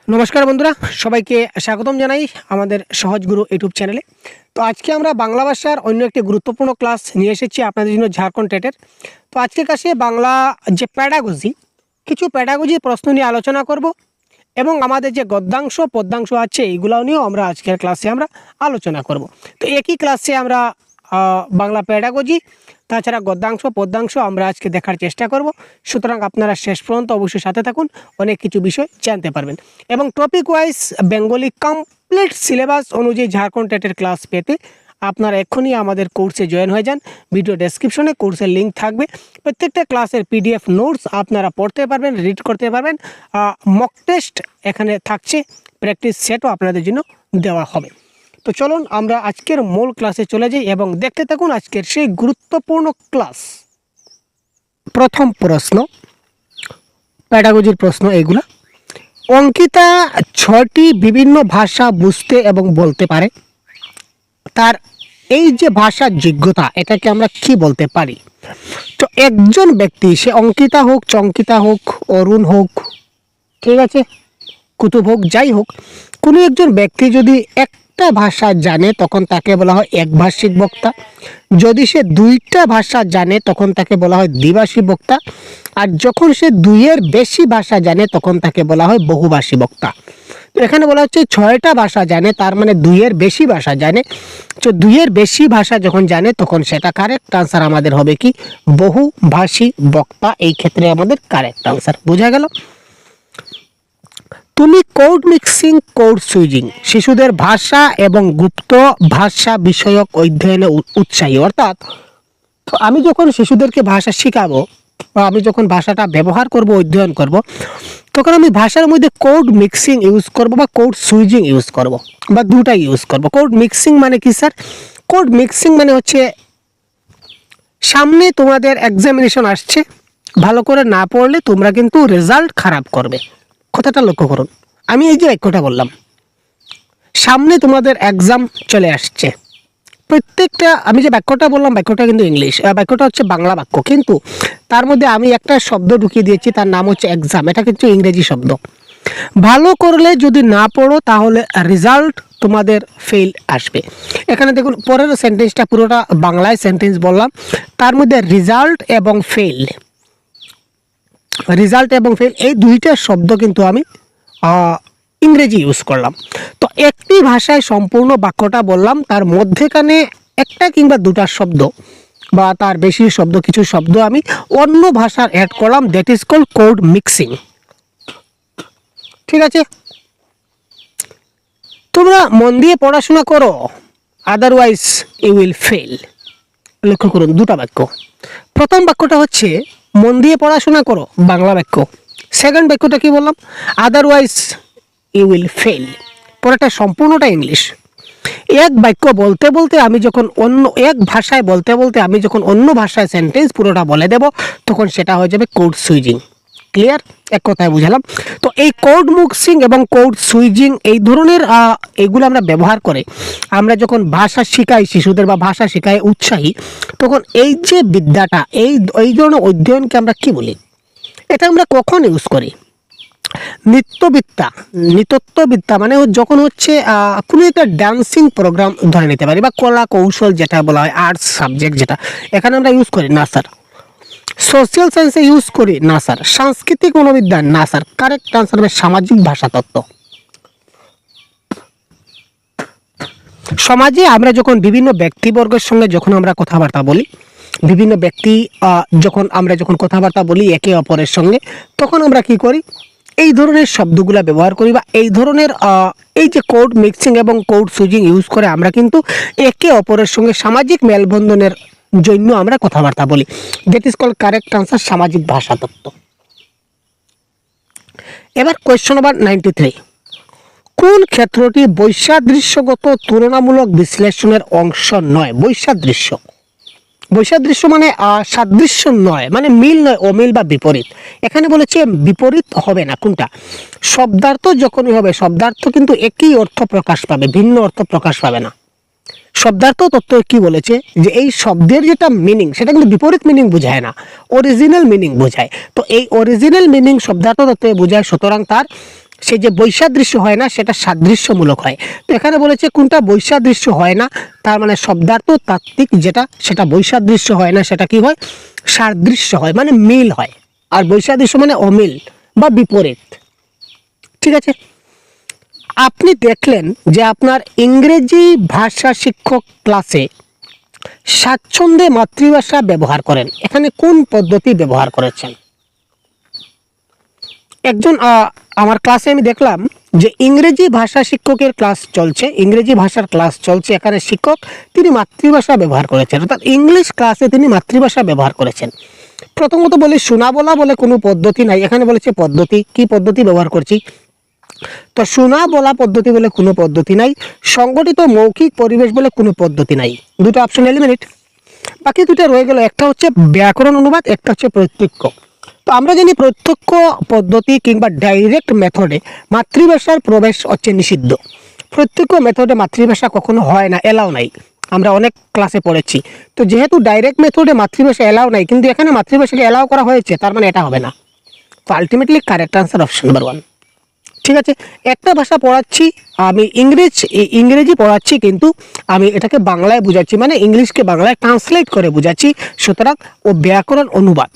নমস্কার বন্ধুরা, সবাইকে স্বাগতম জানাই আমাদের সহজ গুরু ইউটিউব চ্যানেলে। তো আজকে আমরা বাংলা ভাষার অন্য একটি গুরুত্বপূর্ণ ক্লাস নিয়ে এসেছি আপনাদের জন্য, ঝাড়খণ্ড টেটের। তো আজকের ক্লাসে বাংলা যে প্যাডাগজি, কিছু প্যাডাগজি প্রশ্ন নিয়ে আলোচনা করব এবং আমাদের যে গদ্যাংশ পদ্যাংশ আছে এইগুলো নিয়েও আমরা আজকের ক্লাসে আমরা আলোচনা করব। তো একই ক্লাসে আমরা বাংলা প্যাডাগজি তাছাড়া গদ্যাংশ পদ্যাংশ আমরা আজকে দেখার চেষ্টা করব। সুতরাং আপনারা শেষ পর্যন্ত অবশ্যই সাথে থাকুন, অনেক কিছু বিষয় জানতে পারবেন। এবং topic wise Bengali complete syllabus অনুযায়ী ঝাড়খণ্ড টেটের ক্লাস পেতে আপনারা এক্ষুনি আমাদের কোর্সে জয়েন হয়ে যান। ভিডিও ডেসক্রিপশনে কোর্সের লিঙ্ক থাকবে। প্রত্যেকটা ক্লাসের পিডিএফ নোটস আপনারা পড়তে পারবেন, রিড করতে পারবেন। মক টেস্ট এখানে থাকছে, প্র্যাকটিস সেটও আপনাদের জন্য দেওয়া হবে। তো চলুন আমরা আজকের মূল ক্লাসে চলে যাই এবং দেখতে থাকুন আজকের সেই গুরুত্বপূর্ণ ক্লাস। প্রথম প্রশ্ন, প্যাডাগজির প্রশ্ন এইগুলা। অঙ্কিতা 6টি বিভিন্ন ভাষা বুঝতে এবং বলতে পারে। তার এই যে ভাষার যোগ্যতা, এটাকে আমরা কি বলতে পারি? তো একজন ব্যক্তি, সে অঙ্কিতা হোক, চঙ্কিতা হোক, অরুণ হোক, ঠিক আছে, কুতুব হোক, যাই হোক, কোনো একজন ব্যক্তি যদি একটা ভাষা জানে তখন তাকে বলা হয় একভাষিক বক্তা। যদি সে 2টা ভাষা জানে তখন তাকে বলা হয় দ্বিভাষী বক্তা। আর যখন সে 2-এর বেশি ভাষা জানে তখন তাকে বলা হয় বহুভাষী বক্তা। তো এখানে বলা হচ্ছে 6টা ভাষা জানে, তার মানে 2-এর বেশি ভাষা জানে। তো 2-এর বেশি ভাষা যখন জানে তখন সেটা কারেক্ট আনসার আমাদের হবে কি? বহুভাষী বক্তা। এই ক্ষেত্রে আমাদের কারেক্ট আনসার। বোঝা গেল? তুমি কোড মিক্সিং, কোড সুইচিং শিশুদের ভাষা এবং গুপ্ত ভাষা বিষয়ক অধ্যয়নে উৎসাহী। অর্থাৎ আমি যখন শিশুদেরকে ভাষা শেখাবো বা আমি যখন ভাষাটা ব্যবহার করব, অধ্যয়ন করব, তখন আমি ভাষার মধ্যে কোড মিক্সিং ইউজ করব বা কোড সুইচিং ইউজ করব বা দুটাই ইউজ করব। কোড মিক্সিং মানে কি স্যার? কোড মিক্সিং মানে হচ্ছে সামনে তোমাদের এক্সামিনেশন আসছে, ভালো করে না পড়লে তোমরা কিন্তু রেজাল্ট খারাপ করবে। কথাটা লক্ষ্য করুন। আমি এই যে বাক্যটা বললাম, সামনে তোমাদের এক্সাম চলে আসছে, প্রত্যেকটা আমি যে বাক্যটা বললাম বাক্যটা কিন্তু ইংলিশ, বাক্যটা হচ্ছে বাংলা বাক্য, কিন্তু তার মধ্যে আমি একটা শব্দ ঢুকিয়ে দিয়েছি, তার নাম হচ্ছে এক্সাম। এটা কিন্তু ইংরেজি শব্দ। ভালো করলে যদি না পড়ো তাহলে রেজাল্ট তোমাদের ফেল আসবে। এখানে দেখুন পরের সেন্টেন্সটা পুরোটা বাংলায় সেন্টেন্স বললাম, তার মধ্যে রেজাল্ট এবং ফেল, রেজাল্ট এবং ফেল এই 2টা শব্দ কিন্তু আমি ইংরেজি ইউজ করলাম। তো একটি ভাষায় সম্পূর্ণ বাক্যটা বললাম, তার মধ্যেখানে একটা কিংবা 2টা শব্দ বা তার বেশি শব্দ, কিছু শব্দ আমি অন্য ভাষার অ্যাড করলাম, that is called code mixing. ঠিক আছে, তোমরা মন দিয়ে পড়াশোনা করো, আদারওয়াইজ ইউ উইল ফেল। লক্ষ্য করুন 2টা বাক্য। প্রথম বাক্যটা হচ্ছে মন দিয়ে পড়াশোনা করো, বাংলা বাক্য। সেকেন্ড বাক্যটা কি বললাম? Otherwise you will fail. পরেরটা সম্পূর্ণটা ইংলিশ। এক বাক্য বলতে বলতে আমি যখন অন্য এক ভাষায় বলতে বলতে আমি যখন অন্য ভাষায় সেন্টেন্স পুরোটা বলে দেব, তখন সেটা হয়ে যাবে কোড সুইচিং। ক্লিয়ার? এক কথায় বুঝালাম। তো এই কোড মিক্সিং এবং কোড সুইচিং এই ধরনের এগুলো আমরা ব্যবহার করে আমরা যখন ভাষা শেখাই শিশুদের বা ভাষা শেখাই উৎসাহী, তখন এই যে বিদ্যাটা, এই ধরনের অধ্যয়নকে আমরা কি বলি? এটা আমরা কখন ইউজ করি? নৃত্যবিদ্যা মানে যখন হচ্ছে কোনো একটা ডান্সিং প্রোগ্রাম ধরে নিতে পারি, বা কলা কৌশল যেটা বলা হয়, আর্টস সাবজেক্ট যেটা, এখানে আমরা ইউজ করি না স্যার। সোশ্যাল সায়েন্সে ইউজ করি না স্যার। সাংস্কৃতিক মনোবিদ্যা না স্যার। কারেক্ট আনসার হবে সামাজিক ভাষাতত্ত্ব। সমাজে আমরা যখন বিভিন্ন ব্যক্তিবর্গের সঙ্গে যখন আমরা কথাবার্তা বলি, বিভিন্ন ব্যক্তি যখন কথাবার্তা বলি একে অপরের সঙ্গে, তখন আমরা কি করি? এই ধরনের শব্দগুলো ব্যবহার করি বা এই ধরনের এই যে কোড মিক্সিং এবং কোড সুইচিং ইউজ করে আমরা কিন্তু একে অপরের সঙ্গে সামাজিক মেলবন্ধনের জন্য আমরা কথাবার্তা বলি। That is called correct answer সামাজিক ভাষাতত্ত্ব। এবার কোয়েশ্চন নাম্বার 93, কোন ক্ষেত্রটি বৈসাদৃশ্যগত তুলনামূলক বিশ্লেষণের অংশ নয়? বৈসাদৃশ্য মানে সাদৃশ্য নয়, মানে মিল নয়, অমিল বা বিপরীত। এখানে বলেছে বিপরীত হবে না। কোনটা? শব্দার্থ যখনই হবে, শব্দার্থ কিন্তু একই অর্থ প্রকাশ পাবে, ভিন্ন অর্থ প্রকাশ পাবে না। শব্দার্থ তত্ত্ব কি বলেছে? যে এই শব্দের যেটা মিনিং সেটা কিন্তু বিপরীত মিনিং বোঝায় না, অরিজিনাল মিনিং বোঝায়। তো এই অরিজিনাল মিনিং শব্দার্থ তত্ত্বে বোঝায়, সুতরাং তার সেই যে বৈসাদৃশ্য হয় না সেটা সাদৃশ্যমূলক হয়। তো এখানে বলেছে কোনটা বৈসাদৃশ্য হয় না, তার মানে শব্দার্থ তাত্ত্বিক যেটা সেটা বৈসাদৃশ্য হয় না, সেটা কি হয়, সাদৃশ্য হয়, মানে মিল হয়। আর বৈসাদৃশ্য মানে অমিল বা বিপরীত। ঠিক আছে, আপনি দেখলেন যে আপনার ইংরেজি ভাষা শিক্ষক ক্লাসে স্বাচ্ছন্দ্যে মাতৃভাষা ব্যবহার করেন, এখানে কোন পদ্ধতি ব্যবহার করেছেন? একজন আমার ক্লাসে আমি দেখলাম যে ইংরেজি ভাষা শিক্ষকের ক্লাস চলছে, ইংরেজি ভাষার ক্লাস চলছে, এখানে শিক্ষক তিনি মাতৃভাষা ব্যবহার করেছেন, অর্থাৎ ইংলিশ ক্লাসে তিনি মাতৃভাষা ব্যবহার করেছেন। প্রথমত বলি শোনা বলা বলে কোনো পদ্ধতি নাই, এখানে বলেছে পদ্ধতি, কি পদ্ধতি ব্যবহার করছি, তো শোনা বলা পদ্ধতি বলে কোনো পদ্ধতি নাই, সংগঠিত মৌখিক পরিবেশ বলে কোনো পদ্ধতি নাই, দুটো অপশন এলিমিনেট। বাকি দুটো রয়ে গেল, একটা হচ্ছে ব্যাকরণ অনুবাদ, একটা হচ্ছে প্রত্যক্ষ। তো আমরা জানি প্রত্যক্ষ পদ্ধতি কিংবা ডাইরেক্ট মেথডে মাতৃভাষার প্রবেশ হচ্ছে নিষিদ্ধ। প্রত্যক্ষ মেথডে মাতৃভাষা কখনো হয় না, এলাও নাই, আমরা অনেক ক্লাসে পড়েছি। তো যেহেতু ডাইরেক্ট মেথডে মাতৃভাষা এলাও নাই, কিন্তু এখানে মাতৃভাষাকে এলাও করা হয়েছে, তার মানে এটা হবে না। তো ultimately correct answer option number 1। ঠিক আছে, একটা ভাষা পড়াচ্ছি আমি, ইংরেজি পড়াচ্ছি, কিন্তু আমি এটাকে বাংলায় বুঝাচ্ছি, মানে ইংলিশকে বাংলায় ট্রান্সলেট করে বুঝাচ্ছি, সুতরাং ও ব্যাকরণ অনুবাদ,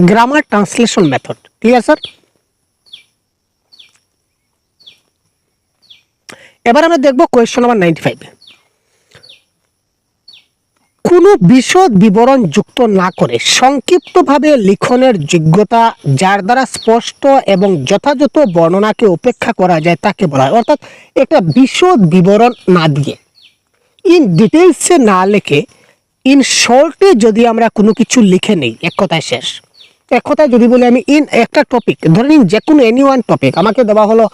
grammar translation method. Clear sir? এবার আমরা দেখব কোয়েশ্চন নাম্বার 95। কোনো বিশদ বিবরণ যুক্ত না করে সংক্ষিপ্তভাবে লিখনের যোগ্যতা যার দ্বারা স্পষ্ট এবং যথাযথ বর্ণনাকে উপেক্ষা করা যায় তাকে বলা হয়। অর্থাৎ একটা বিশদ বিবরণ না দিয়ে, ইন ডিটেলসে না লিখে, ইন শর্টে যদি আমরা কোনো কিছু লিখে নেই, এক কথায় শেষ। এক কথায় যদি বলি আমি, ইন একটা টপিক ধরে নিন, যে কোনো এনি ওয়ান টপিক আমাকে দেওয়া হলো,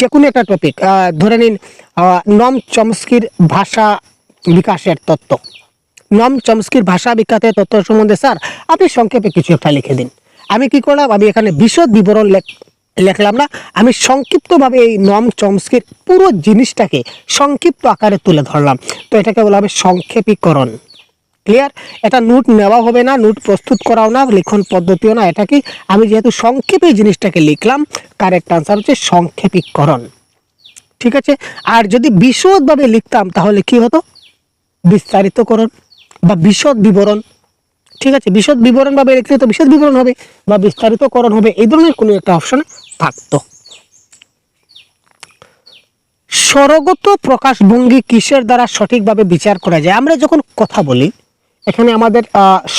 যে কোনো একটা টপিক ধরে নিন, নম চমস্কির ভাষা বিকাশের তত্ত্ব, নম চমস্কির ভাষা বিখ্যাতের তত্ত্ব সম্বন্ধে স্যার আপনি সংক্ষেপে কিছু একটা লিখে দিন। আমি কি করলাম, আমি এখানে বিশদ বিবরণ লিখলাম না, আমি সংক্ষিপ্তভাবে এই নম চমস্কির পুরো জিনিসটাকে সংক্ষিপ্ত আকারে তুলে ধরলাম। তো এটাকে বলা হবে সংক্ষেপীকরণ। ক্লিয়ার? এটা নোট নেওয়া হবে না, নোট প্রস্তুত করাও না, লিখন পদ্ধতিও না, এটা কি, আমি যেহেতু সংক্ষেপে জিনিসটাকে লিখলাম, কারেক্ট আনসার হচ্ছে সংক্ষেপীকরণ। ঠিক আছে, আর যদি বিশদভাবে লিখতাম তাহলে কি হতো, বিস্তারিতকরণ বা বিশদ বিবরণ। ঠিক আছে, বিশদ বিবরণ ভাবে লিখলে তো বিশদ বিবরণ হবে বা বিস্তারিতকরণ হবে, এই ধরনের কোনো একটা অপশন থাকতো। স্বরগত প্রকাশভঙ্গি কিসের দ্বারা সঠিকভাবে বিচার করা যায়? আমরা যখন কথা বলি, এখানে আমাদের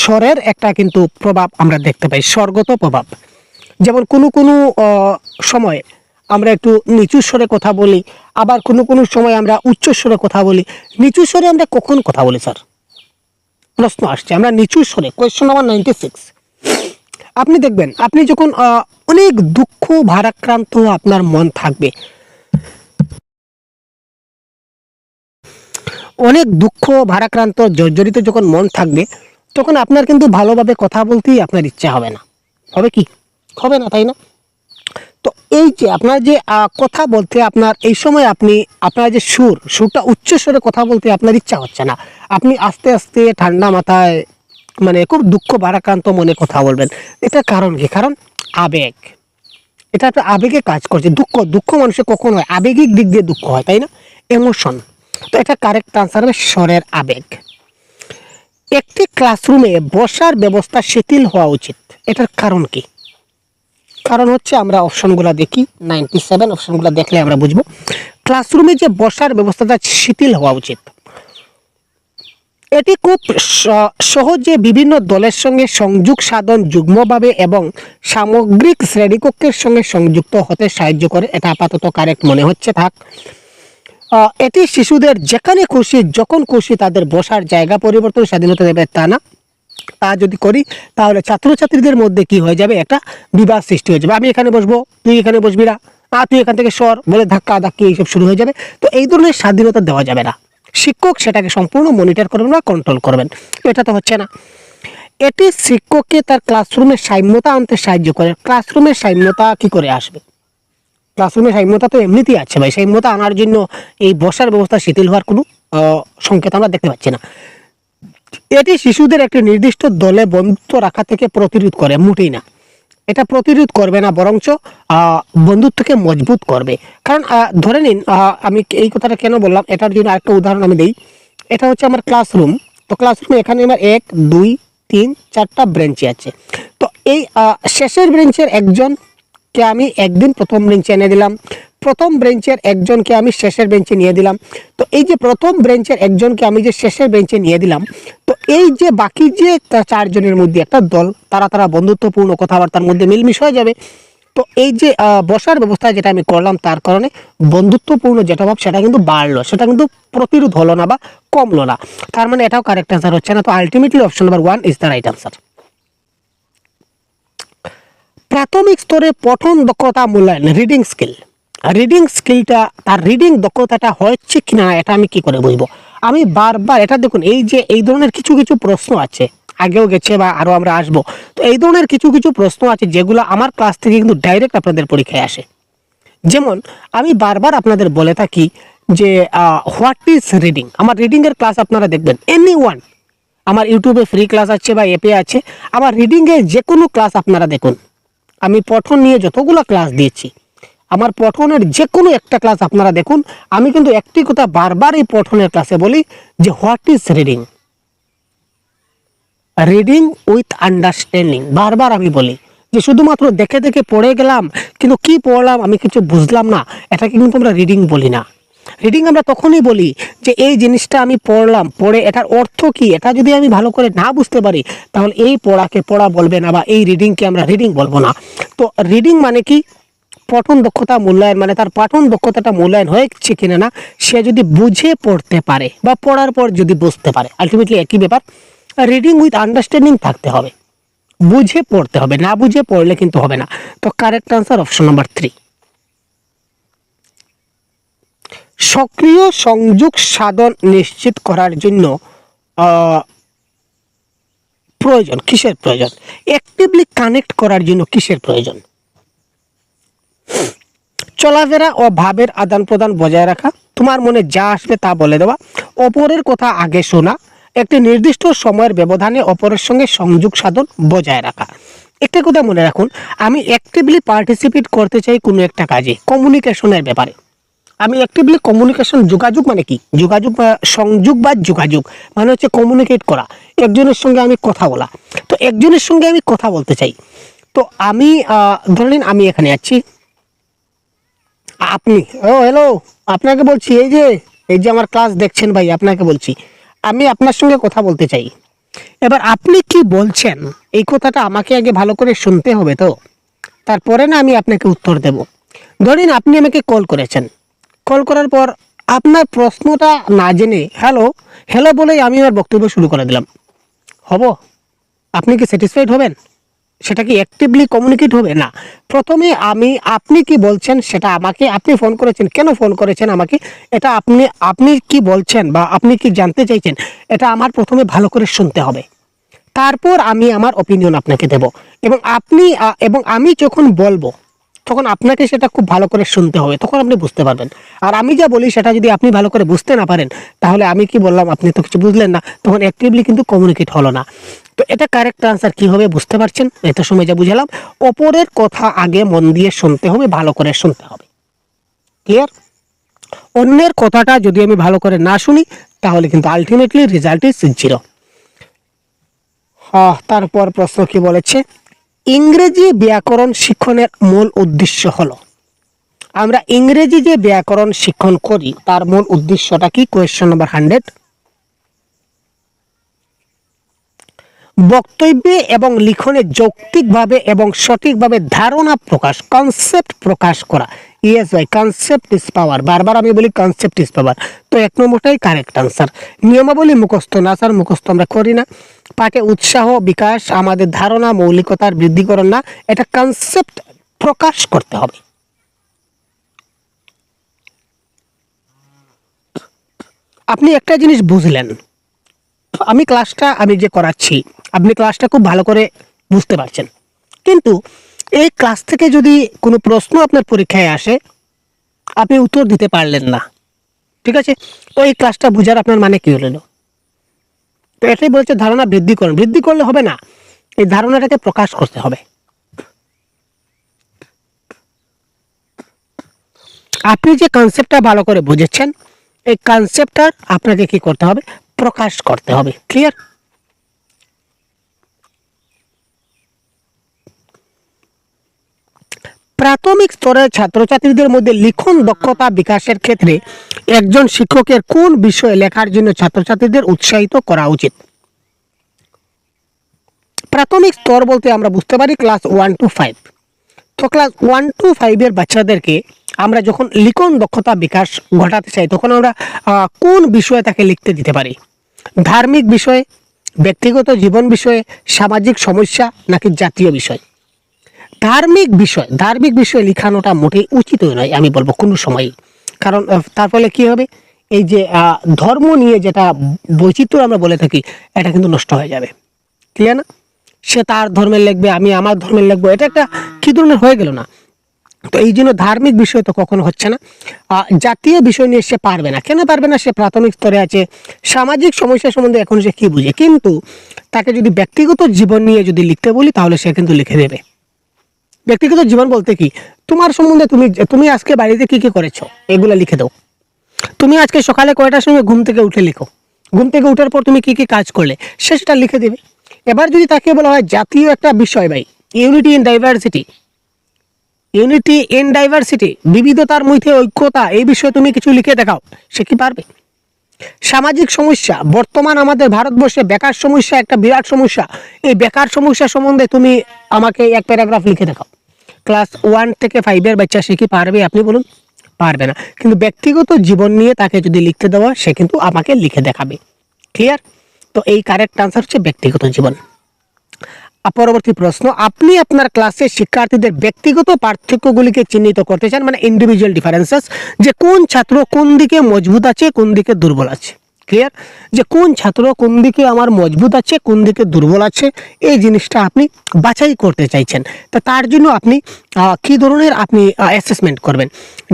স্বরের একটা কিন্তু প্রভাব আমরা দেখতে পাই, স্বরগত প্রভাব। যেমন কোনো কোনো সময় আমরা একটু নিচু স্বরে কথা বলি, আবার কোনো কোনো সময় আমরা উচ্চ স্বরে কথা বলি। নিচু স্বরে আমরা কখন কথা বলি স্যার? প্রশ্ন আসছে, আমরা নিচু স্বরে, কোয়েশ্চন নাম্বার 96। আপনি দেখবেন, আপনি যখন অনেক দুঃখ ভারাক্রান্ত আপনার মন থাকবে, অনেক দুঃখ ভারাক্রান্ত জর্জরিত যখন মন থাকবে, তখন আপনার কিন্তু ভালোভাবে কথা বলতেই আপনার ইচ্ছা হবে না। হবে কি? হবে না, তাই না? তো এই যে আপনার যে কথা বলতে আপনার এই সময় আপনার যে সুরটা উচ্চ স্বরে কথা বলতে আপনার ইচ্ছা হচ্ছে না, আপনি আস্তে আস্তে ঠান্ডা মাথায়, মানে খুব দুঃখ ভারাক্রান্ত মনে কথা বলবেন। এটা কারণ কি? কারণ আবেগ, এটা একটা আবেগে কাজ করছে। দুঃখ মানুষের কখন হয়? আবেগিক দিক দিয়ে দুঃখ হয়, তাই না? ইমোশন। তো এটা কারেক্ট আনসার হবে স্বরের আবেগ। একটি ক্লাসরুমে বসার ব্যবস্থা শিথিল হওয়া উচিত, এটার কারণ কি? কারণ হচ্ছে, আমরা অপশনগুলো দেখি, 97 অপশনগুলো দেখলে আমরা বুঝবো। ক্লাসরুমে যে বসার ব্যবস্থাটা শিথিল হওয়া উচিত, এটি খুব সহজে বিভিন্ন দলের সঙ্গে সংযোগ সাধন যুগ্মভাবে এবং সামগ্রিক শ্রেণীকক্ষের সঙ্গে সংযুক্ত হতে সাহায্য করে। এটা আপাতত কারেক্ট মনে হচ্ছে, থাক। এটি শিশুদের যেখানে খুশি যখন খুশি তাদের বসার জায়গা পরিবর্তন স্বাধীনতা দেবে, তা না। তা যদি করি তাহলে ছাত্রছাত্রীদের মধ্যে কি হয়ে যাবে, একটা বিবাদ সৃষ্টি হয়ে যাবে। আমি এখানে বসবো, তুই এখানে বসবি না, তুই এখান থেকে সর বলে ধাক্কা ধাক্কি এইসব শুরু হয়ে যাবে। তো এই ধরনের স্বাধীনতা দেওয়া যাবে না, শিক্ষক সেটাকে সম্পূর্ণ মনিটর করবেন বা কন্ট্রোল করবেন। এটা তো হচ্ছে না। এটি শিক্ষককে তার ক্লাসরুমে সাম্যতা আনতে সাহায্য করে। ক্লাসরুমের সাম্যতা কি করে আসবে? ক্লাসরুমের সাম্যতা তো এমনিতেই আছে ভাই, সাম্যতা আনার জন্য এই বসার ব্যবস্থা শিথিল হওয়ার কোনো সংকেত আমরা দেখতে পাচ্ছি না। এটি শিশুদের একটি নির্দিষ্ট দলে বন্ধুত্ব রাখা থেকে প্রতিরোধ করে, মোটেই না। এটা প্রতিরোধ করবে না, বরঞ্চ বন্ধুত্বকে মজবুত করবে। কারণ ধরে নিন, আমি এই কথাটা কেন বললাম, এটার জন্য আরেকটা উদাহরণ আমি দিই। এটা হচ্ছে আমার ক্লাসরুম। তো ক্লাসরুমে এখানে আমার 1 2 3 4টা ব্রেঞ্চি আছে। তো এই শেষের ব্রেঞ্চের একজনকে আমি একদিন প্রথম বেঞ্চে এনে দিলাম, প্রথম ব্রেঞ্চের একজনকে আমি শেষের বেঞ্চে নিয়ে দিলাম। তো এই যে প্রথম ব্রেঞ্চের একজনকে আমি যে শেষের বেঞ্চে নিয়ে দিলাম, তো এই যে বাকি যে 4 জনের মধ্যে একটা দল, তারা বন্ধুত্বপূর্ণ কথাবার্তার মধ্যে মিলমিশ হয়ে যাবে। তো এই যে বসার ব্যবস্থা যেটা আমি করলাম, তার কারণে বন্ধুত্বপূর্ণ যেটা ভাব সেটা কিন্তু বাড়লো, সেটা কিন্তু প্রতিরোধ হলো না বা কমলো না। তার মানে এটাও কারেক্ট অ্যান্সার হচ্ছে না। তো ultimately option number 1 is the right answer. প্রাথমিক স্তরে পঠন দক্ষতা মূল্যায়ন, রিডিং স্কিল। রিডিং স্কিলটা, তার রিডিং দক্ষতাটা হচ্ছে কিনা এটা আমি কি করে বুঝবো? আমি বারবার এটা দেখুন, এই যে এই ধরনের কিছু কিছু প্রশ্ন আছে, আগেও গেছে বা আরও আমরা আসবো। তো এই ধরনের কিছু কিছু প্রশ্ন আছে যেগুলো আমার ক্লাস থেকে কিন্তু ডাইরেক্ট আপনাদের পরীক্ষায় আসে। যেমন আমি বারবার আপনাদের বলে থাকি যে হোয়াট ইজ রিডিং। আমার রিডিংয়ের ক্লাস আপনারা দেখবেন, এনি ওয়ান, আমার ইউটিউবে ফ্রি ক্লাস আছে বা অ্যাপে আছে। আমার রিডিংয়ের যে কোনো ক্লাস আপনারা দেখুন, আমি পঠন নিয়ে যতগুলো ক্লাস দিয়েছি, আমার পঠনের যে কোনো একটা ক্লাস আপনারা দেখুন। আমি কিন্তু একটি কথা বারবার এই পঠনের ক্লাসে বলি যে what is reading, reading with understanding. বারবার আমি বলি যে শুধুমাত্র দেখে দেখে পড়ে গেলাম, কিন্তু কি পড়লাম আমি কিছু বুঝলাম না, এটাকে কিন্তু আমরা রিডিং বলি না। রিডিং আমরা তখনই বলি যে এই জিনিসটা আমি পড়লাম, পড়ে এটার অর্থ কি এটা যদি আমি ভালো করে না বুঝতে পারি, তাহলে এই পড়াকে পড়া বলবে না বা এই রিডিংকে আমরা রিডিং বলবো না। তো রিডিং মানে কি? পঠন দক্ষতা মূল্যায়ন, মানে তার পঠন দক্ষতাটা মূল্যায়ন হয়েছে কিনা না, সে যদি বুঝে পড়তে পারে বা পড়ার পর যদি বুঝতে পারে, আলটিমেটলি একই ব্যাপার। রিডিং উইথ আন্ডারস্ট্যান্ডিং থাকতে হবে, বুঝে পড়তে হবে, না বুঝে পড়লে কিন্তু হবে না। তো কারেক্ট আনসার অপশন নাম্বার 3। সক্রিয় সংযোগ সাধন নিশ্চিত করার জন্য প্রয়োজন, কিসের প্রয়োজন? অ্যাক্টিভলি কানেক্ট করার জন্য কিসের প্রয়োজন? চলাফেরা ও ভাবের আদান প্রদান বজায় রাখা, তোমার মনে যা আসবে তা বলে দেওয়া, অপরের কথা আগে শোনা, একটি নির্দিষ্ট সময়ের ব্যবধানে অপরের সঙ্গে সংযোগ সাধন বজায় রাখা। একটা কথা মনে রাখুন, আমি অ্যাক্টিভলি পার্টিসিপেট করতে চাই কোনো একটা কাজে, কমিউনিকেশনের ব্যাপারে। আমি অ্যাক্টিভলি কমিউনিকেশন, যোগাযোগ মানে কি? যোগাযোগ বা সংযোগ বা যোগাযোগ মানে হচ্ছে কমিউনিকেট করা, একজনের সঙ্গে আমি কথা বলা। তো একজনের সঙ্গে আমি কথা বলতে চাই। তো আমি ধরে নিন আমি এখানে আছি, আপনি, ও হ্যালো, আপনাকে বলছি, এই যে আমার ক্লাস দেখছেন ভাই, আপনাকে বলছি আমি আপনার সঙ্গে কথা বলতে চাই। এবার আপনি কি বলছেন এই কথাটা আমাকে আগে ভালো করে শুনতে হবে, তো তারপরে না আমি আপনাকে উত্তর দেব। ধরেন আপনি আমাকে কল করেছেন, কল করার পর আপনার প্রশ্নটা না জেনে হ্যালো হ্যালো বলেই আমি আমার বক্তব্য শুরু করে দিলাম, হব? আপনি কি স্যাটিসফাইড হবেন? সেটা কি অ্যাক্টিভলি কমিউনিকেট হবে? না। প্রথমে আমি আপনি কি বলছেন সেটা আমাকে, আপনি ফোন করেছেন, কেন ফোন করেছেন আমাকে, এটা আপনি কি বলছেন বা আপনি কি জানতে চাইছেন, এটা আমার প্রথমে ভালো করে শুনতে হবে। তারপর আমি আমার অপিনিয়ন আপনাকে দেব। এবং আমি যখন বলবো তখন আপনাকে সেটা খুব ভালো করে শুনতে হবে, তখন আপনি বুঝতে পারবেন। আর আমি যা বলি সেটা যদি আপনি ভালো করে বুঝতে না পারেন, তাহলে আমি কি বললাম আপনি তো কিছু বুঝলেন না, তখন অ্যাক্টিভলি কিন্তু কমিউনিকেট হলো না। তো এটা কারেক্ট আনসার কি হবে বুঝতে পারছেন? এত সময় যা বুঝালাম, অপরের কথা আগে মন দিয়ে শুনতে হবে, ভালো করে শুনতে হবে। ক্লিয়ার? অন্যের কথাটা যদি আমি ভালো করে না শুনি, তাহলে কিন্তু আলটিমেটলি রেজাল্ট ইজ 0। তারপর প্রশ্ন কি বলেছে? ইংরেজি ব্যাকরণ শিক্ষণের মূল উদ্দেশ্য হলো, আমরা ইংরেজি যে ব্যাকরণ শিক্ষণ করি তার মূল উদ্দেশ্যটা কি? Question number 100। বক্তব্যে এবং লিখনে যৌক্তিকভাবে এবং সঠিকভাবে ধারণা প্রকাশ, কনসেপ্ট প্রকাশ করা। ইয়েস ভাই, কনসেপ্ট ইজ পাওয়ার। বারবার আমি বলি কনসেপ্ট ইজ পাওয়ার। তো 1 নম্বরটাই কারেক্ট আনসার। নিয়মাবলী মুখস্থ না স্যার, মুখস্থ আমরা করি না। পাঠে উৎসাহ বিকাশ, আমাদের ধারণা মৌলিকতার বৃদ্ধিকরণ না, এটা কনসেপ্ট প্রকাশ করতে হবে। আপনি একটা জিনিস বুঝলেন, আমি যে করাচ্ছি, আপনি ক্লাসটা খুব ভালো করে বুঝতে পারছেন, কিন্তু এই ক্লাস থেকে যদি কোনো প্রশ্ন আপনার পরীক্ষায় আসে, আপনি উত্তর দিতে পারলেন না, ঠিক আছে? তো এই ক্লাসটা বোঝার আপনার মানে কি হলো? তো এটাই বলছে ধারণা বৃদ্ধি করুন। বৃদ্ধি করলে হবে না, এই ধারণাটাকে প্রকাশ করতে হবে। আপনি যে কনসেপ্টটা ভালো করে বুঝেছেন, এই কনসেপ্টটা আপনাকে কি করতে হবে, প্রকাশ করতে হবে। ক্লিয়ার? প্রাথমিক স্তরের ছাত্রছাত্রীদের মধ্যে লিখন দক্ষতা বিকাশের ক্ষেত্রে একজন শিক্ষকের কোন বিষয়ে লেখার জন্য ছাত্রছাত্রীদের উৎসাহিত করা উচিত? প্রাথমিক স্তর বলতে আমরা বুঝতে পারি ক্লাস 1 to 5। তো ক্লাস 1 to 5 এর বাচ্চাদেরকে আমরা যখন লিখন দক্ষতা বিকাশ ঘটাতে চাই, তখন আমরা কোন বিষয়ে তাকে লিখতে দিতে পারি? ধার্মিক বিষয়ে, ব্যক্তিগত জীবন বিষয়ে, সামাজিক সমস্যা, নাকি জাতীয় বিষয়? ধার্মিক বিষয় লেখানোটা মোটেই উচিত নয় আমি বলবো কোনো সময়ই। কারণ তার ফলে কি হবে, এই যে ধর্ম নিয়ে যেটা বৈচিত্র্য আমরা বলে থাকি, এটা কিন্তু নষ্ট হয়ে যাবে। ক্লিয়ার না? সে তার ধর্মের লিখবে, আমি আমার ধর্মের লিখবো, এটা একটা কি ধরনের হয়ে গেল না? তো এই জন্য ধার্মিক বিষয় তো কখনো হচ্ছে না। জাতীয় বিষয় নিয়ে সে পারবে না। কেন পারবে না? সে প্রাথমিক স্তরে আছে। সামাজিক সমস্যা সম্বন্ধে এখন সে কি বুঝে, কিন্তু তাকে যদি ব্যক্তিগত জীবন নিয়ে যদি লিখতে বলি, তাহলে সে কিন্তু লিখে দেবে। ব্যক্তিগত জীবন বলতে কি, তোমার সম্বন্ধে তুমি আজকে বাড়িতে কি কি করেছো এগুলো লিখে দাও। তুমি আজকে সকালে কয়টার সময় ঘুম থেকে উঠে লিখো, ঘুম থেকে উঠার পর তুমি কি কি কাজ করলে, সে সেটা লিখে দেবে। এবার যদি তাকে বলা হয় জাতীয় একটা বিষয়, ভাই ইউনিটি ইন ডাইভার্সিটি, বিবিধতার মধ্যে ঐক্যতা, এই বিষয়ে তুমি কিছু লিখে দেখাও, সে কি পারবে? সামাজিক সমস্যা, বর্তমান আমাদের ভারতবর্ষে বেকার সমস্যা একটা বিরাট সমস্যা, এই বেকার সমস্যা সম্বন্ধে তুমি আমাকে এক প্যারাগ্রাফ লিখে দেখাও। ক্লাস 1 থেকে 5 এর বাচ্চা সে কি পারবে? আপনি বলুন, পারবে না। কিন্তু ব্যক্তিগত জীবন নিয়ে তাকে যদি লিখতে দেওয়া, সে কিন্তু আমাকে লিখে দেখাবে। ক্লিয়ার? তো এই কারেক্ট আনসার হচ্ছে ব্যক্তিগত জীবন। পরবর্তী প্রশ্ন, আপনি আপনার ক্লাসে শিক্ষার্থীদের ব্যক্তিগত পার্থক্যগুলিকে চিহ্নিত করতে চান, মানে ইন্ডিভিজুয়াল ডিফারেন্সেস, যে কোন ছাত্র কোন দিকে মজবুত আছে, কোন দিকে দুর্বল আছে। ক্লিয়ার? যে কোন ছাত্র কোন দিকে আমার মজবুত আছে, কোন দিকে দুর্বল আছে, এই জিনিসটা আপনি বাছাই করতে চাইছেন। তো তার জন্য আপনি কি ধরনের আপনি অ্যাসেসমেন্ট করবেন?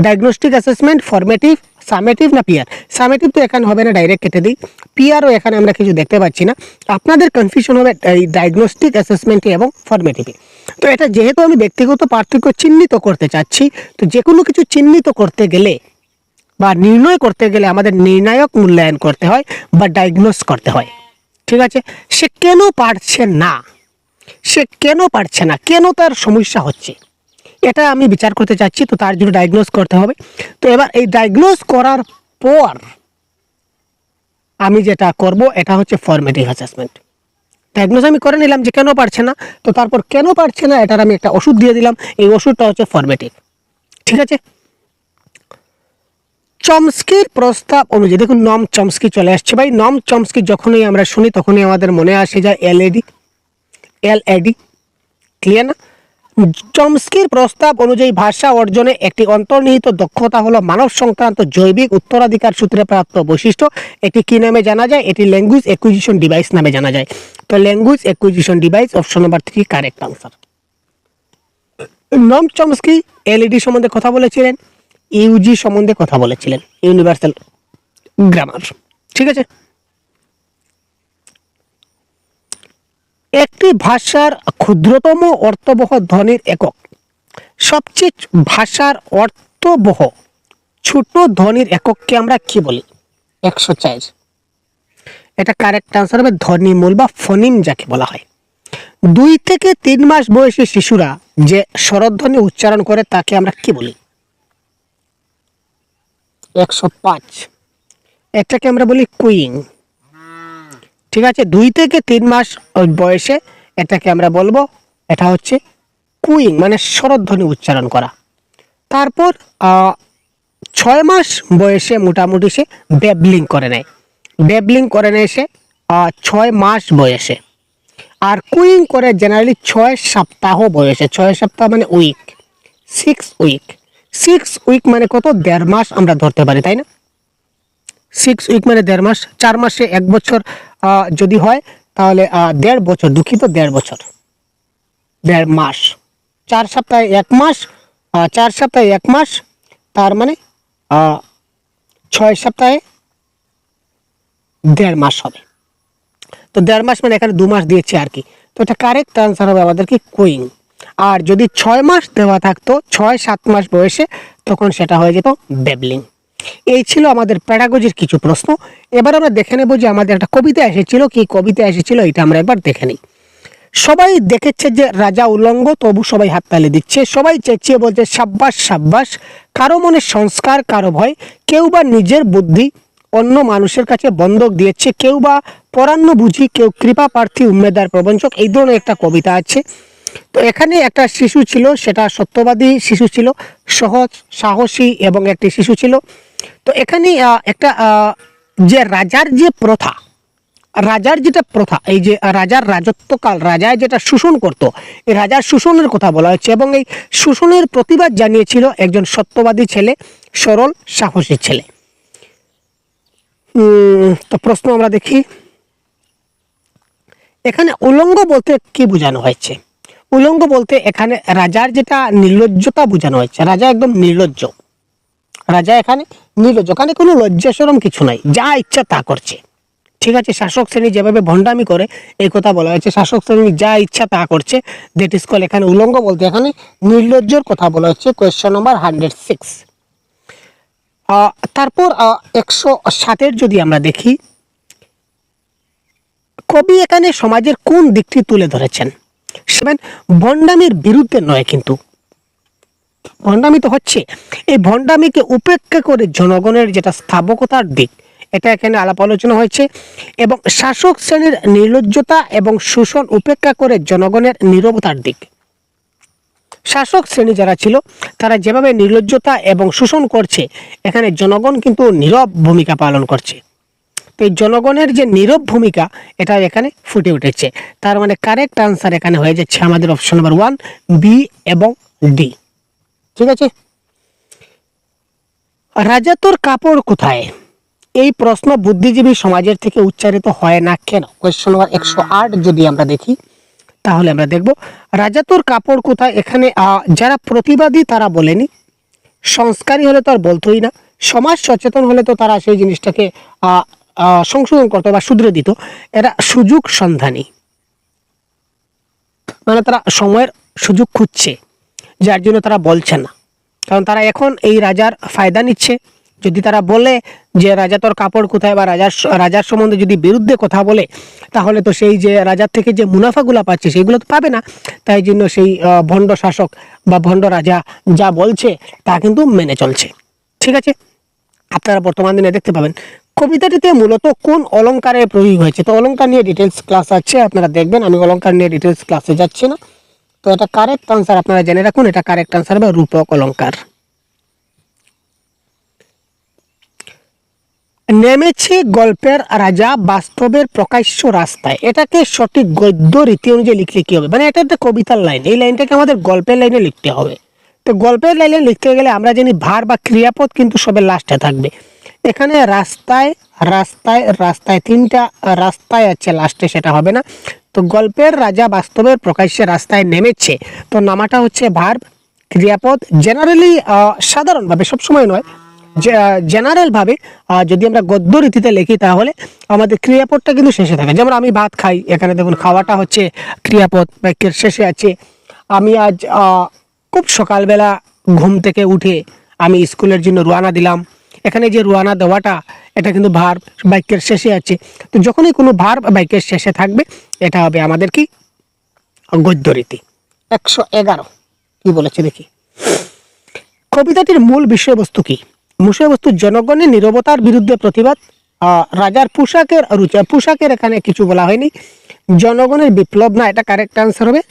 ডায়াগনস্টিক অ্যাসেসমেন্ট, ফরমেটিভ, সামেটিভ না পিয়ার? সামেটিভ তো এখানে হবে না, ডাইরেক্ট কেটে দিই। পিয়ারও এখানে আমরা কিছু দেখতে পাচ্ছি না। আপনাদের কনফিউশন হবে এই ডায়াগনস্টিক অ্যাসেসমেন্টে এবং ফরমেটিভে। তো এটা যেহেতু আমি ব্যক্তিগত পার্থক্য চিহ্নিত করতে চাচ্ছি, তো যে কোনো কিছু চিহ্নিত করতে গেলে বা নির্ণয় করতে গেলে আমাদের নির্ণায়ক মূল্যায়ন করতে হয় বা ডায়াগনোস করতে হয়। ঠিক আছে? সে কেন পারছে না, কেন তার সমস্যা হচ্ছে, এটা আমি বিচার করতে চাচ্ছি। তো তার জন্য ডায়াগনোস করতে হবে। তো এবার এই ডায়াগনোস করার পর আমি যেটা করব, এটা হচ্ছে ফরমেটিভ অ্যাসেসমেন্ট। ডায়াগনোস আমি করে নিলাম যে কেন পারছে না, তো তারপর কেন পারছে না এটার আমি একটা ওষুধ দিয়ে দিলাম, এই ওষুধটা হচ্ছে ফরমেটিভ। ঠিক আছে? চমস্কির প্রস্তাব অনুযায়ী, দেখুন নম চমস্কি চলে আসছে ভাই। নম চমস্কি যখনই আমরা শুনি তখনই আমাদের মনে আসে যায় এলএডি। ক্লিয়ার না? চমস্কির প্রস্তাব অনুযায়ী ভাষা অর্জনে একটি অন্তর্নিহিত দক্ষতা হলো মানব সংক্রান্ত জৈবিক উত্তরাধিকার সূত্রে প্রাপ্ত বৈশিষ্ট্য। এটি কি নামে জানা যায়? এটি ল্যাঙ্গুয়েজ অ্যাকুইজিশন ডিভাইস নামে জানা যায়। তো language acquisition device, option number 3 correct answer. নম চমস্কি এলইডি সম্বন্ধে কথা বলেছিলেন, ইউজি সম্বন্ধে কথা বলেছিলেন, ইউনিভার্সাল গ্রামার। ঠিক আছে? একটি ভাষার ক্ষুদ্রতম অর্থবহ ধ্বনির একক, সবচেয়ে ভাষার অর্থবহ ছোট ধ্বনির একককে আমরা কি বলি? 104। এটা কারেক্ট আনসার হবে ধ্বনিমূল বা ফনিম যাকে বলা হয়। 2 থেকে 3 মাস বয়সী শিশুরা যে স্বরধ্বনি উচ্চারণ করে তাকে আমরা কি বলি? 105। এটাকে আমরা বলি কুইং। ঠিক আছে? 2 থেকে 3 মাস বয়সে এটাকে আমরা বলবো, এটা হচ্ছে কুইং, মানে স্বরধ্বনি উচ্চারণ করা। তারপর 6 মাস বয়সে মোটামুটি সে ব্যাবলিং করে নেয় সে 6 মাস বয়সে। আর কুইং করে জেনারেলি 6 সপ্তাহ বয়সে। 6 সপ্তাহ মানে উইক, 6 উইক মানে কত? 1.5 মাস আমরা ধরতে পারি, তাই না? 6 উইক মানে 1.5 মাস। 4 মাসে 1 বছর যদি হয়, তাহলে 1.5 বছর, দুঃখিত 1.5 বছর, 1.5 মাস। 4 সপ্তাহে 1 মাস, 4 সপ্তাহে 1 মাস, তার মানে 6 সপ্তাহে 1.5 মাস হবে। তো 1.5 মাস মানে এখানে 2 মাস দিয়েছে আর কি। তো এটা কারেক্ট আনসার হবে আমাদের কি? কুইং। আর যদি 6 মাস দেওয়া থাকতো 6-7 মাস বয়সে, তখন সেটা হয়ে যেত বেবলিং। এই ছিল আমাদের প্যাডাগজির কিছু প্রশ্ন। এবার আমরা দেখে নেব যে আমাদের একটা কবিতা এসেছিল, কি কবিতা এসেছিল এটা আমরা একবার দেখে নিই। সবাই দেখেছে যে রাজা উলঙ্গ, তবু সবাই হাততালি দিচ্ছে, সবাই চেঁচিয়ে বলছে সাব্বাস সাব্বাস। কারো মনে সংস্কার, কারো ভয়, কেউ বা নিজের বুদ্ধি অন্য মানুষের কাছে বন্ধক দিয়েছে, কেউ বা পরান্ন বুঝি, কেউ কৃপা প্রার্থী উম্মেদার প্রবঞ্চক। এই ধরনের একটা কবিতা আছে। তো এখানে একটা শিশু ছিল, সেটা সত্যবাদী শিশু ছিল, সহজ সাহসী এবং একটি শিশু ছিল। তো এখানে একটা যে রাজার যে প্রথা, রাজার যেটা প্রথা, এই যে রাজার রাজত্বকাল, রাজায় যেটা শোষণ করত, এই রাজার শোষণের কথা বলা হচ্ছে এবং এই শোষণের প্রতিবাদ জানিয়েছিল একজন সত্যবাদী ছেলে, সরল সাহসী ছেলে। তো প্রশ্ন আমরা দেখি, এখানে উলঙ্গ বলতে কি বোঝানো হয়েছে? উলঙ্গ বলতে এখানে রাজার যেটা নির্লজ্জতা বোঝানো হয়েছে। রাজা একদম নির্লজ্জ, রাজা এখানে নির্লজ্জ, এখানে কোনো লজ্জা শরম কিছু নাই, যা ইচ্ছা তা করছে। ঠিক আছে, শাসক শ্রেণী যেভাবে ভণ্ডামি করে এই কথা বলা হয়েছে, শাসক শ্রেণী যা ইচ্ছা তা করছে, দ্যাট ইজ কল। এখানে উলঙ্গ বলতে এখানে নির্লজ্জর কথা বলা হচ্ছে। কোয়েশ্চন নম্বর 106। তারপর 107 যদি আমরা দেখি, কবি এখানে সমাজের কোন দিকটি তুলে ধরেছেন? ভণ্ডামির বিরুদ্ধে নয়, কিন্তু ভণ্ডামি তো হচ্ছে, এই ভণ্ডামিকে উপেক্ষা করে জনগণের যেটা স্থাবকতার দিক, এটা এখানে আলাপ আলোচনা হয়েছে। এবং শাসক শ্রেণীর নির্লজ্জতা এবং শোষণ উপেক্ষা করে জনগণের নীরবতার দিক। শাসক শ্রেণী যারা ছিল তারা যেভাবে নির্লজ্জতা এবং শোষণ করছে, এখানে জনগণ কিন্তু নীরব ভূমিকা পালন করছে। তো এই জনগণের যে নীরব ভূমিকা, এটা এখানে ফুটে উঠেছে। তার মানে কারেক্ট আনসার এখানে হয়ে যাচ্ছে আমাদের অপশন নাম্বার 1, বি এবং ডি। ঠিক আছে, রাজা তোর কাপড় কোথায়? এই প্রশ্ন বুদ্ধিজীবী সমাজের থেকে উচ্চারিত হয় না কেন? কোয়েশ্চন নম্বর 108 যদি আমরা দেখি, তাহলে আমরা দেখব রাজা তোর কাপড় কোথায়। এখানে যারা প্রতিবাদী তারা বলেনি, সংস্কারী হলে তো আর বলতোই না, সমাজ সচেতন হলে তো তারা সেই জিনিসটাকে সংশোধন করতো বা শুধরে দিত। এরা সুযোগ সন্ধানী, মানে তারা সময়ের সুযোগ খুঁজছে, যার জন্য তারা বলছে না। কারণ তারা এখন এই রাজার ফায়দা নিচ্ছে। যদি তারা বলে যে রাজা তোর কাপড় কোথায়, বা রাজার সম্বন্ধে যদি বিরুদ্ধে কথা বলে, তাহলে তো সেই যে রাজার থেকে যে মুনাফাগুলো পাচ্ছে সেগুলো তো পাবে না। তাই জন্য সেই ভণ্ড শাসক বা ভণ্ড রাজা যা বলছে তা কিন্তু মেনে চলছে। ঠিক আছে, আপনারা বর্তমান দিনে দেখতে পাবেন কবিতাটিতে মূলত কোন অলংকারের প্রয়োগ হয়েছে। তো অলংকার নিয়ে ডিটেলস ক্লাস আছে, আপনারা দেখবেন। আমি অলংকার নিয়ে ডিটেলস ক্লাসে যাচ্ছি না। তো এটা কারেক্ট আনসার, আপনারা জেনে রাখুন, এটা কারেক্ট আনসার হবে রূপক অলংকার। নেমেছে গল্পের রাজা বাস্তবের প্রকাশ্য রাস্তায়, এটাকে সঠিক গদ্য রীতি অনুযায়ী লিখলে কি হবে? মানে এটা একটা কবিতার লাইন, এই লাইনটাকে আমাদের গল্পের লাইনে লিখতে হবে। তো গল্পের লাইনে লিখতে গেলে আমরা জানি ভার বা ক্রিয়াপদ কিন্তু সবের লাস্টে থাকবে। এখানে রাস্তায় রাস্তায় রাস্তায় 3টা রাস্তায় আছে লাস্টে, সেটা হবে না। তো গল্পের রাজা বাস্তবের প্রকাশ্যে রাস্তায় নেমেছে, তো নামাটা হচ্ছে ভার্ব, ক্রিয়াপদ। জেনারেলি সাধারণভাবে, সবসময় নয়, জেনারেল ভাবে যদি আমরা গদ্য রীতিতে লিখি, তাহলে আমাদের ক্রিয়াপদটা কিন্তু শেষে থাকে। যেমন আমি ভাত খাই, এখানে দেখুন খাওয়াটা হচ্ছে ক্রিয়াপদ, বাক্যের শেষে আছে। আমি আজ খুব সকালবেলা ঘুম থেকে উঠে আমি স্কুলের জন্য রওনা দিলাম, এখানে যে রওনা দেওয়াটা এটা কিন্তু ভার্ব, বাক্যের শেষে আছে। তো যখনই কোনো ভার্ব বাক্যের শেষে থাকবে, এটা হবে আমাদের কি গদ্য রীতি। 111 কি বলেছে দেখি, কবিতাটির মূল বিষয়বস্তু কি? বিষয়বস্তু জনগণের নীরবতার বিরুদ্ধে প্রতিবাদ। রাজার পোশাকের এখানে কিছু বলা হয়নি। জনগণের বিপ্লব না, এটা কারেক্ট আনসার হবে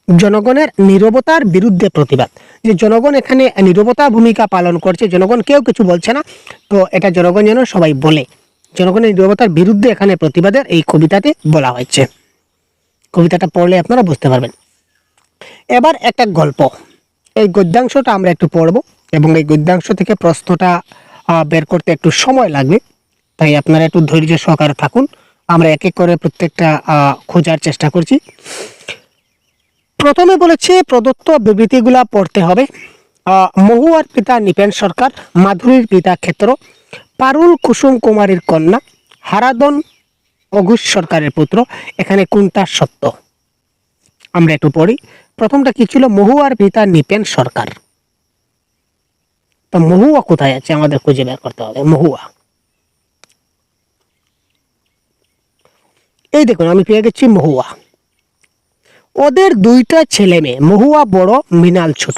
জনগণের নীরবতার বিরুদ্ধে প্রতিবাদ। যে জনগণ এখানে নীরবতা ভূমিকা পালন করছে, জনগণ কেউ কিছু বলছে না, তো এটা জনগণ যেন সবাই বলে। জনগণের নীরবতার বিরুদ্ধে এখানে প্রতিবাদের এই কবিতাতে বলা হয়েছে। কবিতাটা পড়লে আপনারা বুঝতে পারবেন। এবার একটা গল্প, এই গদ্যাংশটা আমরা একটু পড়ব এবং এই গদ্যাংশ থেকে প্রশ্নটা বের করতে একটু সময় লাগবে, তাই আপনারা একটু ধৈর্য সহকারে থাকুন। আমরা এক এক করে প্রত্যেকটা খোঁজার চেষ্টা করছি। প্রথমে বলেছে প্রদত্ত বিবৃতিগুলা পড়তে হবে। মহুয়ার পিতা নিপেন সরকার, মাধুরীর পিতা ক্ষেত্র, পারুল কুসুম কুমারীর কন্যা, হারাদন অঘোষ সরকারের পুত্র। এখানে কোনটা সত্য? আমরা একটু পড়ি। প্রথমটা কি ছিল? মহুয়ার পিতা নৃপেন সরকার। তো মহুয়া কোথায় আছে আমাদের খুঁজে বের করতে হবে। মহুয়া, এই দেখুন আমি পেয়ে গেছি মহুয়া। ওদের দুইটা ছেলে মেয়ে, মহুয়া বড়, মৃণাল ছোট।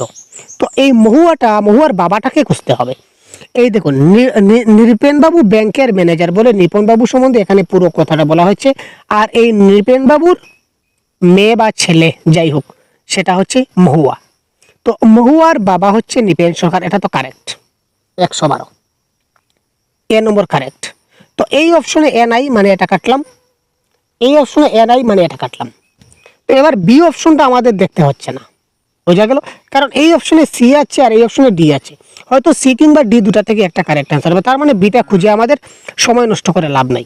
তো এই মহুয়ার বাবাটাকে খুঁজতে হবে। এই দেখুন নৃপেনবাবু ব্যাংকের ম্যানেজার বলে নৃপেনবাবু সম্বন্ধে এখানে পুরো কথাটা বলা হয়েছে। আর এই নৃপেনবাবুর মেয়ে বা ছেলে যাই হোক সেটা হচ্ছে মহুয়া। তো মহুয়ার বাবা হচ্ছে নৃপেন সরকার, এটা তো কারেক্ট 112, এ নম্বর কারেক্ট। তো এই অপশনে এ নাই মানে এটা কাটলাম, এই অপশনে এ নাই মানে এটা কাটলাম। তো এবার বি অপশনটা আমাদের দেখতে হচ্ছে না, বোঝা গেল? কারণ এই অপশনে সি আছে আর এই অপশনে ডি আছে, হয়তো সি কিংবা ডি দুটা থেকে একটা কারেক্ট অ্যান্সার হবে। তার মানে বিটা খুঁজে আমাদের সময় নষ্ট করে লাভ নাই।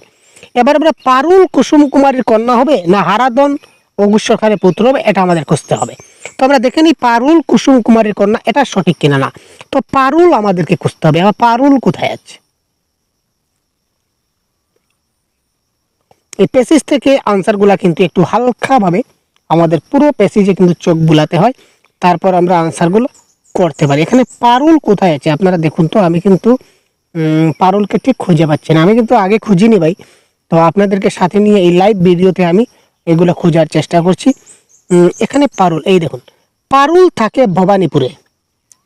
এবার আমরা পারুল কুসুম কুমারীর কন্যা হবে না হারাধন অঘোষ সরকারের পুত্র হবে, এটা আমাদের খুঁজতে হবে। তো আমরা দেখে নিই পারুল কুসুম কুমারীর কন্যা এটা সঠিক কিনা না। তো পারুল আমাদেরকে খুঁজতে হবে। আবার পারুল কোথায় আছে? এই প্যাসেজ থেকে আনসারগুলা কিন্তু একটু হালকাভাবে আমাদের পুরো প্যাসেজে কিন্তু চোখ বুলাতে হয়, তারপর আমরা আনসারগুলো করতে পারি। এখানে পারুল কোথায় আছে আপনারা দেখুন তো। আমি কিন্তু পারুলকে ঠিক খুঁজে পাচ্ছি না। আমি কিন্তু আগে খুঁজিনি ভাই, তো আপনাদেরকে সাথে নিয়ে এই লাইভ ভিডিওতে আমি এগুলো খোঁজার চেষ্টা করছি। এখানে পারুল, এই দেখুন পারুল থাকে ভবানীপুরে।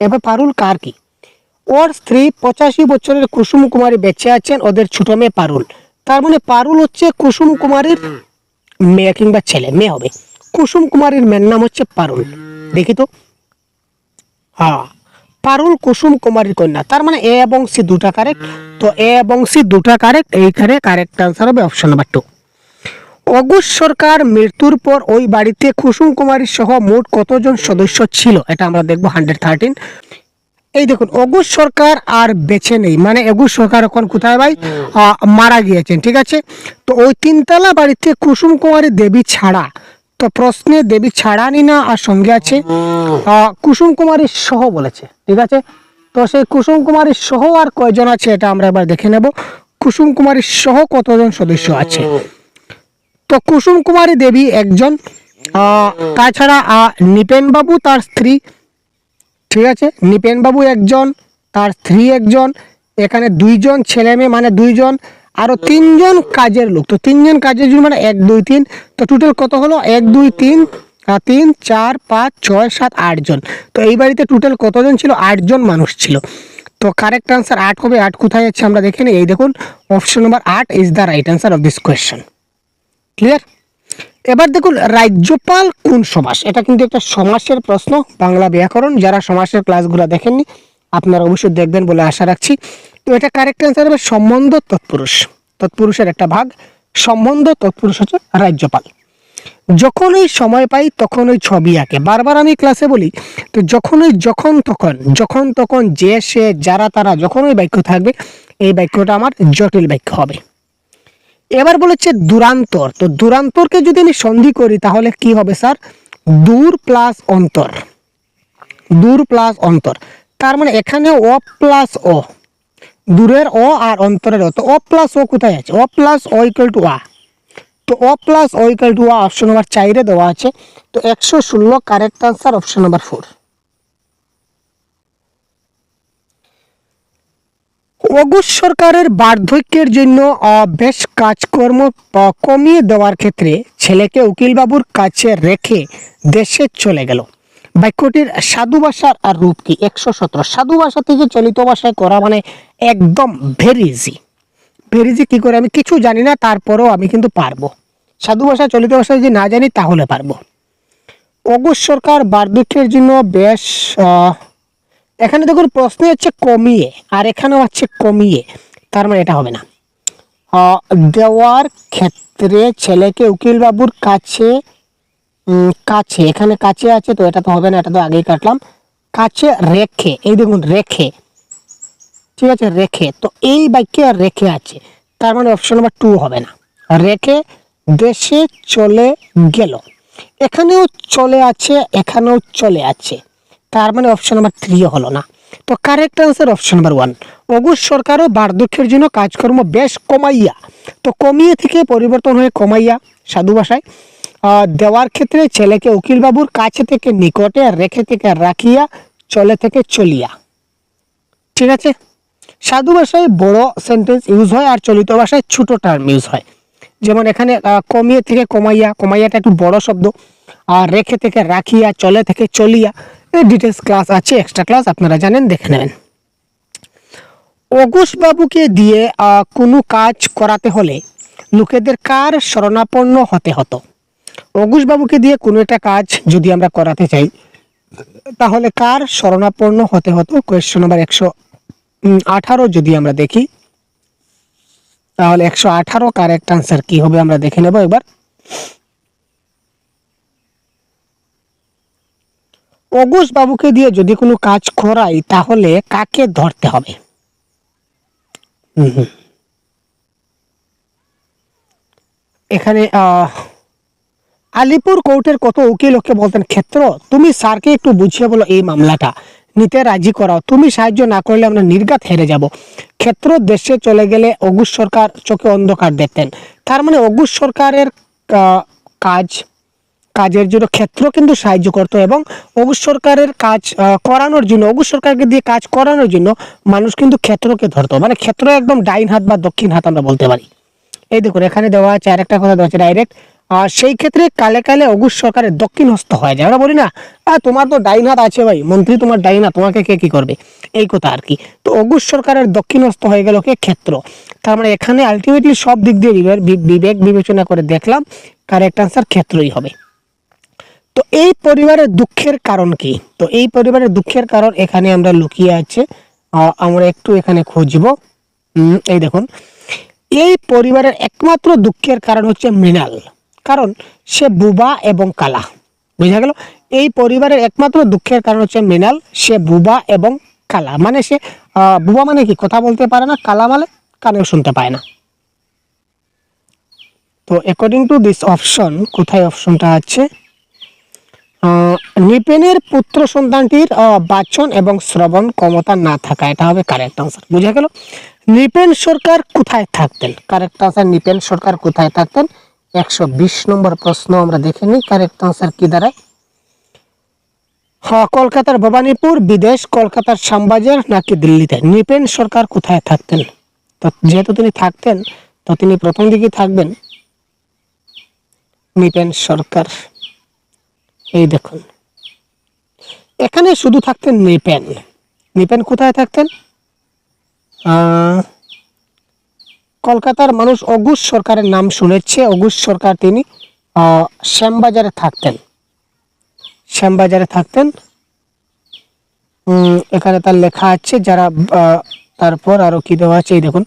এবার পারুল কার কি? ওর স্ত্রী 85 বছরের কুসুম কুমারী বেঁচে আছেন, ওদের ছোট মেয়ে পারুল। তার মানে পারুল হচ্ছে কুসুম কুমারীর মেয়ে কিংবা ছেলে, মেয়ে হবে। কুসুম কুমারীর মেয়ের নাম হচ্ছে পারুল। দেখি তো, হ্যাঁ পারুল কুসুম কুমারীর কন্যা। তার মানে এ এবং সি দুটা কারেক্ট। তো এ এবং সি দুটা কারেক্ট, এইখানে কারেক্ট আনসার হবে অপশন নাম্বার 2। অঘোষ সরকার মৃত্যুর পর ওই বাড়িতে কুসুম কুমারী সহ মোট কতজন সদস্য ছিল, এটা আমরা দেখবো 113। এই দেখুন অঘোষ সরকার আর বেঁচে নেই, মানে অঘোষ সরকার এখন কোথায় ভাই? মারা গিয়েছেন, ঠিক আছে। তো ওই তিনতলা বাড়িতে কুসুম কুমারী দেবী ছাড়া, তো প্রশ্নে দেবী ছাড়া নি না আর সঙ্গে আছে কুসুম কুমারী সহ বলেছে, ঠিক আছে। তো সেই কুসুম কুমারী সহ আর কয়জন আছে এটা আমরা এবার দেখে নেব। কুসুম কুমারী সহ কতজন সদস্য আছে? তো কুসুম কুমারী দেবী একজন, তাছাড়া নৃপেন বাবু তার স্ত্রী, ঠিক আছে, নৃপেন বাবু একজন, তার স্ত্রী একজন, এখানে দুইজন ছেলে মেয়ে মানে দুইজন, আরো তিনজন কাজের লোক। তো তিনজন কাজের জন্য মানে 1 2 3, তো টোটাল কত হলো? 1 2 3 3 4 5 6 7 8 জন। তো এই বাড়িতে টোটাল কতজন ছিল? 8 জন মানুষ ছিল। তো কারেক্ট আনসার 8 হবে। 8 কোথায় আছে আমরা দেখে নিই। এই দেখুন option number 8 is the right answer of this question. Clear? এবার দেখুন রাজ্যপাল কোন সমাস, এটা কিন্তু একটা সমাসের প্রশ্ন, বাংলা ব্যাকরণ। যারা সমাসের ক্লাসগুলো দেখেননি আপনারা অবশ্যই দেখবেন বলে আশা রাখছি। তো এটা কারেক্ট অ্যান্সার হবে সম্বন্ধ তৎপুরুষ, তৎপুরুষের একটা ভাগ। সম্বন্ধ তৎপুরুষ হচ্ছে রাজ্যপাল। যখনই সময় পাই তখন ওই ছবি আঁকে, বারবার আমি ক্লাসে বলি। তো যখন তখন যে সে যারা তারা যখন ওই বাক্য থাকবে, এই বাক্যটা আমার জটিল বাক্য হবে। এবার বলেছে দূরান্তর। তো দূরান্তরকে যদি আমি সন্ধি করি তাহলে কি হবে স্যার? দূর প্লাস অন্তর, দূর প্লাস অন্তর। তার মানে এখানে অ প্লাস অ, দূরের অ আর অন্তরের অ। তো অ প্লাস ও কোথায় আছে? অ প্লাস অ ইকুয়াল টু আ। তো অ প্লাস অ ইকুয়াল টু আ অপশন নাম্বার 4 দেওয়া আছে। তো 116 কারেক্ট আনসার অপশন নাম্বার 4। অঘোষ সরকারের বার্ধক্যের জন্য বেশ কাজকর্ম কমিয়ে দেওয়ার ক্ষেত্রে ছেলেকে উকিলবাবুর কাছে রেখে দেশে চলে গেল। বাক্যটির সাধু ভাষার আর রূপ কি? 117। সাধু ভাষা থেকে চলিত ভাষায় করা মানে একদম ভেরি ইজি। ভেরি ইজি কি করে? আমি কিছু জানি না, তারপরেও আমি কিন্তু পারবো। সাধু ভাষা চলিত ভাষা যদি না জানি তাহলে পারবো। অঘোষ সরকার বার্ধক্যের জন্য বেশ এখানে দেখুন প্রশ্ন হচ্ছে কমিয়ে, আর এখানেও আছে কমিয়ে, তার মানে এটা হবে না। দেওয়ার ক্ষেত্রে ছেলেকে উকিলবাবুর কাছে, কাছে এখানে কাছে আছে, তো এটা তো হবে না, এটা তো আগেই কাটলাম। কাছে রেখে, এই দেখুন রেখে, ঠিক আছে রেখে। তো এই বাক্যে রেখে আছে, তার মানে অপশন নাম্বার 2 হবে না। রেখে দেশে চলে গেল, এখানেও চলে আছে, এখানেও চলে আছে, তার মানে অপশন নাম্বার 3 হলো না। তো কারেক্ট আনসার অপশন নাম্বার 1। অঘোষ সরকারও বার্ধক্যের জন্য কাজকর্ম বেশ কমাইয়া, তো কমিয়ে থেকে পরিবর্তন হয়ে কমাইয়া সাধু ভাষায়। দেওয়ার ক্ষেত্রে ছেলেকে উকিলবাবুর কাছে থেকে নিকটে, রেখে থেকে রাখিয়া, চলে থেকে চলিয়া। ঠিক আছে, সাধু ভাষায় বড় সেন্টেন্স ইউজ হয় আর চলিত ভাষায় ছোট টার্ম ইউজ হয়। যেমন এখানে কমিয়ে থেকে কমাইয়া, কমাইয়াটা একটু বড় শব্দ, আর রেখে থেকে রাখিয়া, চলে থেকে চলিয়া। এই ডিটেলস ক্লাস আছে, এক্সট্রা ক্লাস আপনারা জানেন, দেখে নেবেন। অঘোষ বাবুকে দিয়ে কোনো কাজ করাতে হলে লোকেদের কার শরণাপন্ন হতে হতো? অঘোষ বাবুকে দিয়ে কোনো একটা কাজ যদি আমরা করাতে চাই তাহলে কার শরণাপন্ন হতে হতো? কোয়েশ্চন নাম্বার 118 যদি আমরা দেখি তাহলে 118 কারেক্ট আনসার কি হবে আমরা দেখে নেব এবার। অঘোষ বাবুকে দিয়ে যদি কোনো কাজ করাই তাহলে কাকে ধরতে হবে? এখানে আলিপুর কোর্টের কত উকিল ওকে বলতেন ক্ষেত্র, তুমি স্যারকে একটু বুঝিয়ে বলো এই মামলাটা নিতে রাজি করাও, তুমি সাহায্য না করলে আমরা নির্ঘাত হেরে যাব। ক্ষেত্র দেশে চলে গেলে অঘোষ সরকার চোখে অন্ধকার দেখতেন। তার মানে অঘোষ সরকারের কাজের জন্য ক্ষেত্র কিন্তু সাহায্য করতো, এবং অঘোষ সরকারের কাজ করানোর জন্য, অঘোষ সরকারকে দিয়ে কাজ করানোর জন্য মানুষ কিন্তু ক্ষেত্রকে ধরতো। মানে ক্ষেত্র একদম ডাইন হাত বা দক্ষিণ হাত আমরা বলতে পারি। এই দেখুন এখানে দেওয়া আছে, আরেকটা কথা দেওয়া আছে ডাইরেক্ট, সেই ক্ষেত্রে কালে কালে অঘোষ সরকারের দক্ষিণ হস্ত হয়ে যায়। আমরা বলি না তোমার তো ডাইন হাত আছে ভাই, মন্ত্রী তোমার ডাইন হাত, তোমাকে কে কি করবে, এই কথা আর কি। তো অঘোষ সরকারের দক্ষিণ হস্ত হয়ে গেল কে? ক্ষেত্র। তার মানে এখানে আলটিমেটলি সব দিক দিয়ে বিবেক বিবেচনা করে দেখলাম কারেক্ট আনসার ক্ষেত্রই হবে। তো এই পরিবারের দুঃখের কারণ কি? তো এই পরিবারের দুঃখের কারণ এখানে আমরা লুকিয়ে আছে, আমরা একটু এখানে খুঁজব। এই দেখুন, এই পরিবারের একমাত্র দুঃখের কারণ হচ্ছে মৃণাল, কারণ সে বুবা এবং কালা। বুঝা গেল? এই পরিবারের একমাত্র দুঃখের কারণ হচ্ছে মৃণাল, সে বুবা এবং কালা। মানে সে বুবা মানে কি, কথা বলতে পারে না, কালা মানে কানেও শুনতে পায় না। তো অ্যাকর্ডিং টু দিস অপশন, কোথায় অপশনটা আছে, নৃপেনের পুত্র সন্তানটির বাচন এবং শ্রবণ ক্ষমতা না থাকা, এটা হবে কারেক্ট আনসার। বুঝা গেল? নৃপেন সরকার কোথায় থাকতেন? কারেক্ট আনসার নৃপেন সরকার কোথায় থাকতেন? 120 নম্বর প্রশ্ন আমরা দেখে নিই কারেক্ট আনসার কি দাঁড়ায়। কলকাতার ভবানীপুর, বিদেশ, কলকাতার শ্যামবাজার নাকি দিল্লিতে? নৃপেন সরকার কোথায় থাকতেন? তো যেহেতু তিনি থাকতেন তো তিনি প্রথম দিকে থাকবেন নৃপেন সরকার। এই দেখুন এখানে শুধু থাকতেন নৃপেন। নৃপেন কোথায় থাকতেন? কলকাতার মানুষ অঘোষ সরকারের নাম শুনেছে। অঘোষ সরকার তিনি শ্যামবাজারে থাকতেন, শ্যামবাজারে থাকতেন। এখানে তার লেখা আছে যারা, তারপর আরো কি দেওয়া আছে, এই দেখুন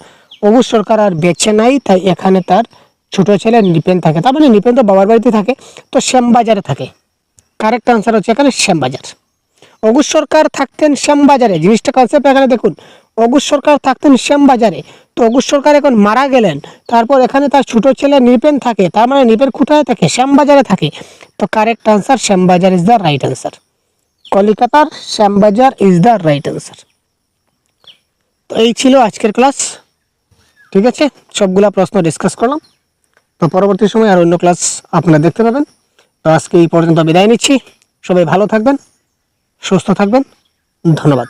অঘোষ সরকার আর বেঁচে নাই, তাই এখানে তার ছোট ছেলে নৃপেন থাকে। তার মানে নৃপেন তো বাবার বাড়িতে থাকে, তো শ্যামবাজারে থাকে। কারেক্ট আনসার হচ্ছে এখানে শ্যামবাজার। অঘোষ সরকার থাকতেন শ্যামবাজারে, জিনিসটা কনসেপ্ট এখানে দেখুন, অঘোষ সরকার থাকতেন শ্যামবাজারে। তো অঘোষ সরকার এখন মারা গেলেন, তারপর এখানে তার ছোট ছেলে নৃপেন থাকে, তার মানে নৃপেন কোথায় থাকে? শ্যামবাজারে থাকে। তো correct answer Shyambazar is the right answer. কলিকাতার Shyambazar is the right answer. তো এই ছিল আজকের ক্লাস। ঠিক আছে, সবগুলা প্রশ্ন ডিসকাস করলাম। তো পরবর্তী সময় আর অন্য ক্লাস আপনারা দেখতে পাবেন। তো আজকে এই পর্যন্ত বিদায় নিচ্ছি। সবাই ভালো থাকবেন, সুস্থ থাকবেন, ধন্যবাদ।